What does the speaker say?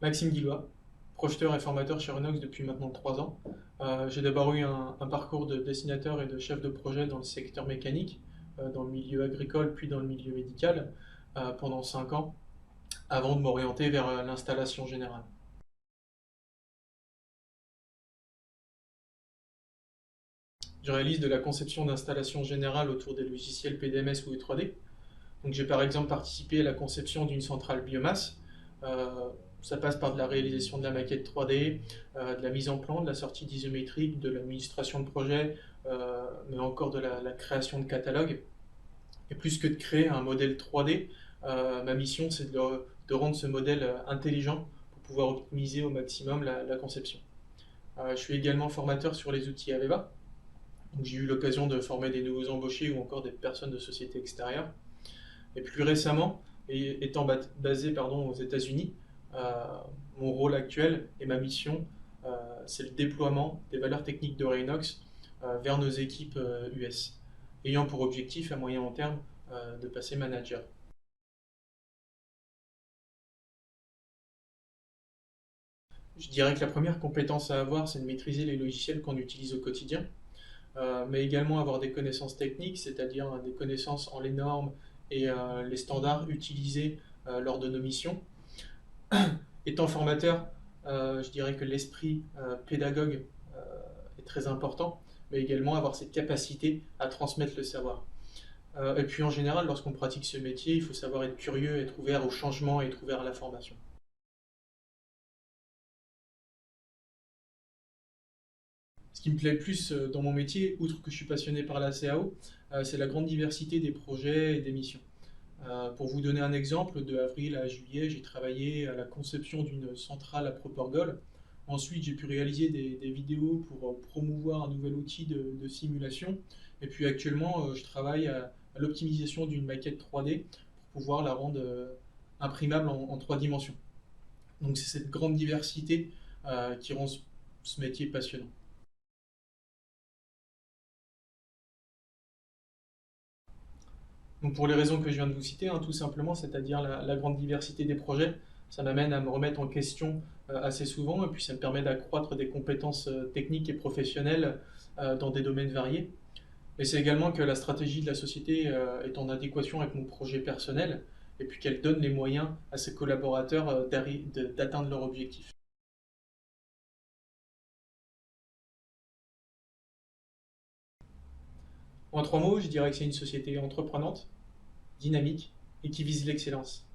Maxime Guillois, projeteur et formateur chez Renox depuis maintenant 3 ans. J'ai d'abord eu un parcours de dessinateur et de chef de projet dans le secteur mécanique, dans le milieu agricole puis dans le milieu médical pendant 5 ans, avant de m'orienter vers l'installation générale. Je réalise de la conception d'installations générales autour des logiciels PDMS ou E3D. Donc j'ai par exemple participé à la conception d'une centrale biomasse. Euh, Ça passe par de la réalisation de la maquette 3D, de la mise en plan, de la sortie d'isométrique, de l'administration de projet, mais encore de la création de catalogues. Et plus que de créer un modèle 3D, ma mission c'est de rendre ce modèle intelligent pour pouvoir optimiser au maximum la conception. Je suis également formateur sur les outils Aveva. Donc j'ai eu l'occasion de former des nouveaux embauchés ou encore des personnes de sociétés extérieures. Et plus récemment, étant basé aux États-Unis, euh, mon rôle actuel et ma mission, c'est le déploiement des valeurs techniques de Raynox vers nos équipes US, ayant pour objectif à moyen et long terme de passer manager. Je dirais que la première compétence à avoir, c'est de maîtriser les logiciels qu'on utilise au quotidien, mais également avoir des connaissances techniques, c'est-à-dire des connaissances en les normes et les standards utilisés lors de nos missions. Étant formateur, je dirais que l'esprit pédagogue est très important, mais également avoir cette capacité à transmettre le savoir. Et puis en général, lorsqu'on pratique ce métier, il faut savoir être curieux, être ouvert au changement et être ouvert à la formation. Ce qui me plaît le plus dans mon métier, outre que je suis passionné par la CAO, c'est la grande diversité des projets et des missions. Pour vous donner un exemple, de avril à juillet, j'ai travaillé à la conception d'une centrale à Proporgol. Ensuite, j'ai pu réaliser des vidéos pour promouvoir un nouvel outil de simulation. Et puis actuellement, je travaille à l'optimisation d'une maquette 3D pour pouvoir la rendre imprimable en 3 dimensions. Donc c'est cette grande diversité qui rend ce métier passionnant. Donc pour les raisons que je viens de vous citer, hein, tout simplement, c'est-à-dire la grande diversité des projets, ça m'amène à me remettre en question assez souvent et puis ça me permet d'accroître des compétences techniques et professionnelles dans des domaines variés. Et c'est également que la stratégie de la société est en adéquation avec mon projet personnel et puis qu'elle donne les moyens à ses collaborateurs d'atteindre leur objectif. En 3 mots, je dirais que c'est une société entreprenante, dynamique et qui vise l'excellence.